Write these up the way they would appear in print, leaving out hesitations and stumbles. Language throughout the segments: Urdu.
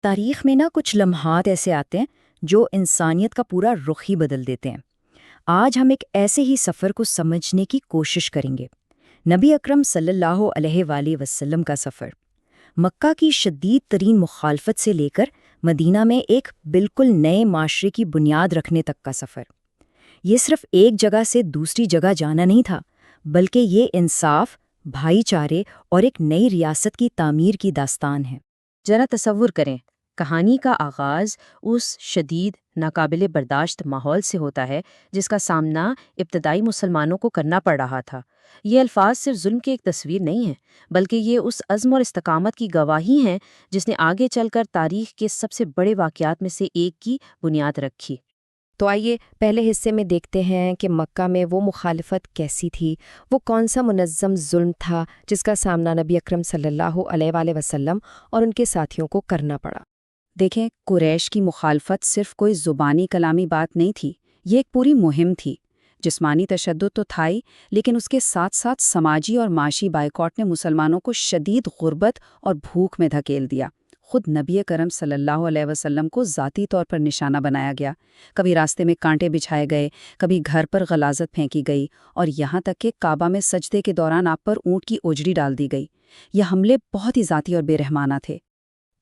تاریخ میں کچھ لمحات ایسے آتے ہیں جو انسانیت کا پورا رخ ہی بدل دیتے ہیں۔ آج ہم ایک ایسے ہی سفر کو سمجھنے کی کوشش کریں گے، نبی اکرم صلی اللہ علیہ وآلہ وسلم کا سفر، مکہ کی شدید ترین مخالفت سے لے کر مدینہ میں ایک بالکل نئے معاشرے کی بنیاد رکھنے تک کا سفر۔ یہ صرف ایک جگہ سے دوسری جگہ جانا نہیں تھا، بلکہ یہ انصاف، بھائی چارے اور ایک نئی ریاست کی تعمیر کی داستان ہے۔ ذرا تصور کریں، کہانی کا آغاز اس شدید، ناقابل برداشت ماحول سے ہوتا ہے جس کا سامنا ابتدائی مسلمانوں کو کرنا پڑ رہا تھا۔ یہ الفاظ صرف ظلم کی ایک تصویر نہیں ہیں، بلکہ یہ اس عزم اور استقامت کی گواہی ہیں جس نے آگے چل کر تاریخ کے سب سے بڑے واقعات میں سے ایک کی بنیاد رکھی۔ تو آئیے پہلے حصے میں دیکھتے ہیں کہ مکہ میں وہ مخالفت کیسی تھی، وہ کون سا منظم ظلم تھا جس کا سامنا نبی اکرم صلی اللہ علیہ وآلہ وسلم اور ان کے ساتھیوں کو کرنا پڑا۔ دیکھیں، قریش کی مخالفت صرف کوئی زبانی کلامی بات نہیں تھی، یہ ایک پوری مہم تھی۔ جسمانی تشدد تو تھا ہی، لیکن اس کے ساتھ ساتھ سماجی اور معاشی بائیکاٹ نے مسلمانوں کو شدید غربت اور بھوک میں دھکیل دیا۔ خود نبی کرم صلی اللہ علیہ وسلم کو ذاتی طور پر نشانہ بنایا گیا۔ کبھی راستے میں کانٹے بچھائے گئے، کبھی گھر پر غلاظت پھینکی گئی، اور یہاں تک کہ کعبہ میں سجدے کے دوران آپ پر اونٹ کی اوجڑی ڈال دی گئی۔ یہ حملے بہت ہی ذاتی اور بے رحمانہ تھے۔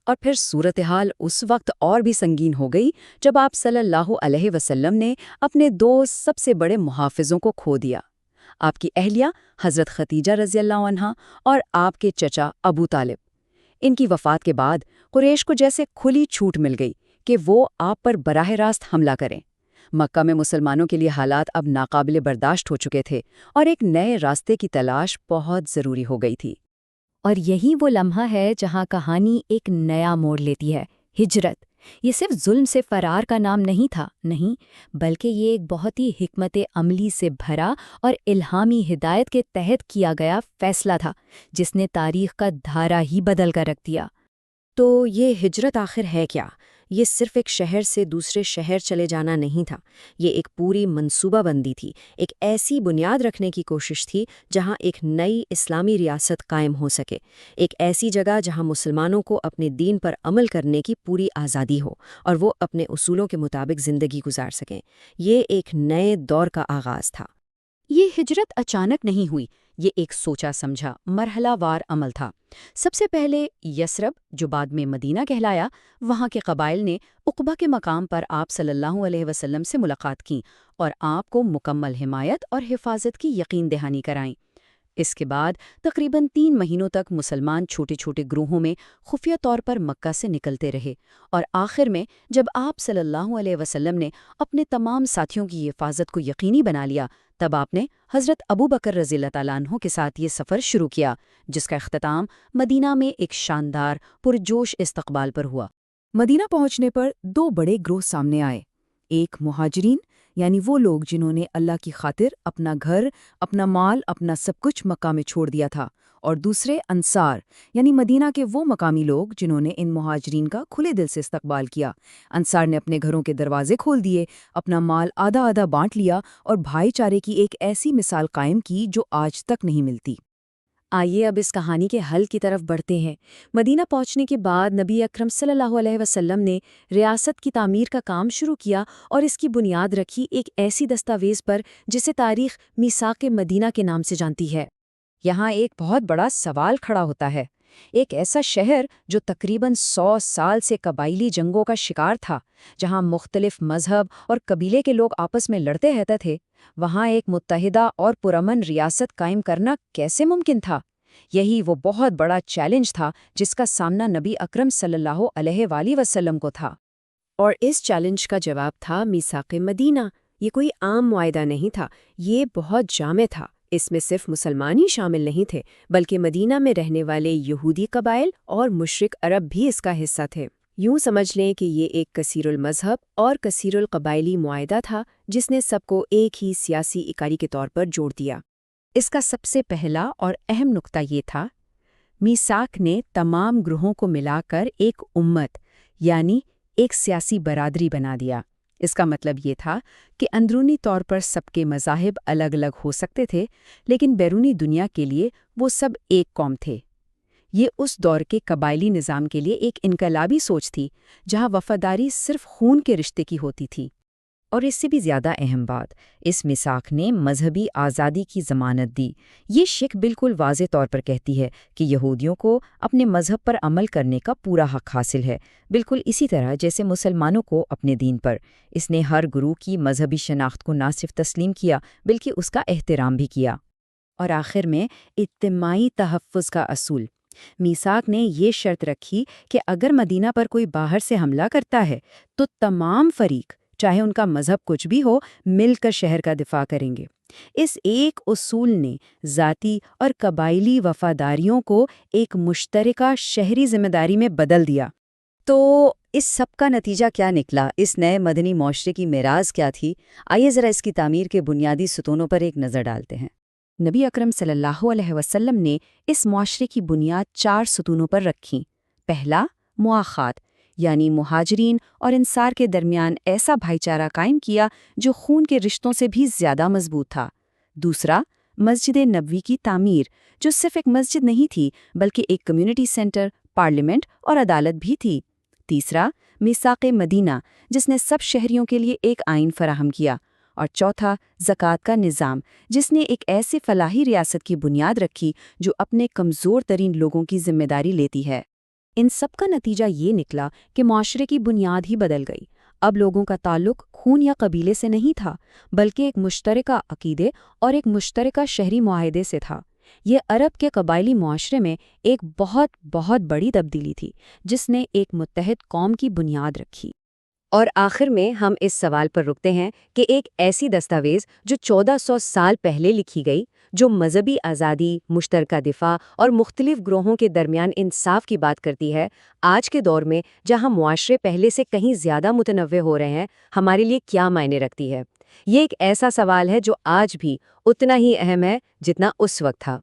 اور پھر صورتحال اس وقت اور بھی سنگین ہو گئی جب آپ صلی اللہ علیہ وسلم نے اپنے دو سب سے بڑے محافظوں کو کھو دیا، آپ کی اہلیہ حضرت خدیجہ رضی اللہ عنہا اور آپ کے چچا ابو طالب۔ ان کی وفات کے بعد قریش کو جیسے کھلی چھوٹ مل گئی کہ وہ آپ پر براہ راست حملہ کریں۔ مکہ میں مسلمانوں کے لیے حالات اب ناقابل برداشت ہو چکے تھے اور ایک نئے راستے کی تلاش بہت ضروری ہو گئی تھی۔ اور یہی وہ لمحہ ہے جہاں کہانی ایک نیا موڑ لیتی ہے، ہجرت۔ یہ صرف ظلم سے فرار کا نام نہیں تھا، نہیں، بلکہ یہ ایک بہت ہی حکمت عملی سے بھرا اور الہامی ہدایت کے تحت کیا گیا فیصلہ تھا جس نے تاریخ کا دھارا ہی بدل کر رکھ دیا۔ تو یہ ہجرت آخر ہے کیا؟ یہ صرف ایک شہر سے دوسرے شہر چلے جانا نہیں تھا، یہ ایک پوری منصوبہ بندی تھی، ایک ایسی بنیاد رکھنے کی کوشش تھی جہاں ایک نئی اسلامی ریاست قائم ہو سکے، ایک ایسی جگہ جہاں مسلمانوں کو اپنے دین پر عمل کرنے کی پوری آزادی ہو اور وہ اپنے اصولوں کے مطابق زندگی گزار سکیں۔ یہ ایک نئے دور کا آغاز تھا۔ یہ ہجرت اچانک نہیں ہوئی، یہ ایک سوچا سمجھا مرحلہ وار عمل تھا۔ سب سے پہلے یثرب، جو بعد میں مدینہ کہلایا، وہاں کے قبائل نے عقبہ کے مقام پر آپ صلی اللہ علیہ وسلم سے ملاقات کی اور آپ کو مکمل حمایت اور حفاظت کی یقین دہانی کرائیں۔ اس کے بعد تقریباً 3 مہینوں تک مسلمان چھوٹے چھوٹے گروہوں میں خفیہ طور پر مکہ سے نکلتے رہے، اور آخر میں جب آپ صلی اللہ علیہ وسلم نے اپنے تمام ساتھیوں کی حفاظت کو یقینی بنا لیا، تب آپ نے حضرت ابو بکر رضی اللہ تعالیٰ عنہ کے ساتھ یہ سفر شروع کیا، جس کا اختتام مدینہ میں ایک شاندار پرجوش استقبال پر ہوا۔ مدینہ پہنچنے پر 2 بڑے گروہ سامنے آئے، ایک مہاجرین، یعنی وہ لوگ جنہوں نے اللہ کی خاطر اپنا گھر، اپنا مال، اپنا سب کچھ مکہ میں چھوڑ دیا تھا، اور دوسرے انصار، یعنی مدینہ کے وہ مقامی لوگ جنہوں نے ان مہاجرین کا کھلے دل سے استقبال کیا۔ انصار نے اپنے گھروں کے دروازے کھول دیے، اپنا مال آدھا آدھا بانٹ لیا اور بھائی چارے کی ایک ایسی مثال قائم کی جو آج تک نہیں ملتی۔ آئیے اب اس کہانی کے حل کی طرف بڑھتے ہیں۔ مدینہ پہنچنے کے بعد نبی اکرم صلی اللہ علیہ وسلم نے ریاست کی تعمیر کا کام شروع کیا اور اس کی بنیاد رکھی ایک ایسی دستاویز پر جسے تاریخ میثاق مدینہ کے نام سے جانتی ہے۔ یہاں ایک بہت بڑا سوال کھڑا ہوتا ہے۔ ایک ایسا شہر جو تقریباً 100 سال سے قبائلی جنگوں کا شکار تھا، جہاں مختلف مذہب اور قبیلے کے لوگ آپس میں لڑتے رہتے تھے، وہاں ایک متحدہ اور پرامن ریاست قائم کرنا کیسے ممکن تھا؟ یہی وہ بہت بڑا چیلنج تھا جس کا سامنا نبی اکرم صلی اللہ علیہ وآلہ وسلم کو تھا۔ اور اس چیلنج کا جواب تھا میثاق مدینہ۔ یہ کوئی عام معاہدہ نہیں تھا، یہ بہت جامع تھا۔ اس میں صرف مسلمان ہی شامل نہیں تھے، بلکہ مدینہ میں رہنے والے یہودی قبائل اور مشرک عرب بھی اس کا حصہ تھے۔ یوں سمجھ لیں کہ یہ ایک کثیر المذہب اور کثیر القبائلی معاہدہ تھا جس نے سب کو ایک ہی سیاسی اکائی کے طور پر جوڑ دیا۔ اس کا سب سے پہلا اور اہم نقطہ یہ تھا، میثاق نے تمام گروہوں کو ملا کر ایک امت، یعنی ایک سیاسی برادری بنا دیا۔ اس کا مطلب یہ تھا کہ اندرونی طور پر سب کے مذاہب الگ الگ ہو سکتے تھے، لیکن بیرونی دنیا کے لیے وہ سب ایک قوم تھے۔ یہ اس دور کے قبائلی نظام کے لیے ایک انقلابی سوچ تھی جہاں وفاداری صرف خون کے رشتے کی ہوتی تھی۔ اور اس سے بھی زیادہ اہم بات، اس میثاق نے مذہبی آزادی کی ضمانت دی۔ یہ شک بالکل واضح طور پر کہتی ہے کہ یہودیوں کو اپنے مذہب پر عمل کرنے کا پورا حق حاصل ہے، بالکل اسی طرح جیسے مسلمانوں کو اپنے دین پر۔ اس نے ہر گروہ کی مذہبی شناخت کو نہ صرف تسلیم کیا بلکہ اس کا احترام بھی کیا۔ اور آخر میں اجتماعی تحفظ کا اصول۔ میثاق نے یہ شرط رکھی کہ اگر مدینہ پر کوئی باہر سے حملہ کرتا ہے تو تمام فریق، چاہے ان کا مذہب کچھ بھی ہو، مل کر شہر کا دفاع کریں گے۔ اس ایک اصول نے ذاتی اور قبائلی وفاداریوں کو ایک مشترکہ شہری ذمہ داری میں بدل دیا۔ تو اس سب کا نتیجہ کیا نکلا؟ اس نئے مدنی معاشرے کی میراث کیا تھی؟ آئیے ذرا اس کی تعمیر کے بنیادی ستونوں پر ایک نظر ڈالتے ہیں۔ نبی اکرم صلی اللہ علیہ وسلم نے اس معاشرے کی بنیاد 4 ستونوں پر رکھی۔ پہلا، مواخات، یعنی مہاجرین اور انصار کے درمیان ایسا بھائی چارہ قائم کیا جو خون کے رشتوں سے بھی زیادہ مضبوط تھا۔ دوسرا، مسجد نبوی کی تعمیر، جو صرف ایک مسجد نہیں تھی بلکہ ایک کمیونٹی سینٹر، پارلیمنٹ اور عدالت بھی تھی۔ تیسرا، میثاق مدینہ، جس نے سب شہریوں کے لیے ایک آئین فراہم کیا۔ اور چوتھا، زکوٰۃ کا نظام، جس نے ایک ایسے فلاحی ریاست کی بنیاد رکھی جو اپنے کمزور ترین لوگوں کی ذمہ داری لیتی ہے۔ ان سب کا نتیجہ یہ نکلا کہ معاشرے کی بنیاد ہی بدل گئی۔ اب لوگوں کا تعلق خون یا قبیلے سے نہیں تھا، بلکہ ایک مشترکہ عقیدے اور ایک مشترکہ شہری معاہدے سے تھا۔ یہ عرب کے قبائلی معاشرے میں ایک بہت بڑی تبدیلی تھی، جس نے ایک متحد قوم کی بنیاد رکھی۔ اور آخر میں ہم اس سوال پر رکتے ہیں کہ ایک ایسی دستاویز جو 1400 سال پہلے لکھی گئی، جو مذہبی آزادی، مشترکہ دفاع اور مختلف گروہوں کے درمیان انصاف کی بات کرتی ہے، آج کے دور میں جہاں معاشرے پہلے سے کہیں زیادہ متنوع ہو رہے ہیں، ہمارے لیے کیا معنی رکھتی ہے؟ یہ ایک ایسا سوال ہے جو آج بھی اتنا ہی اہم ہے جتنا اس وقت تھا۔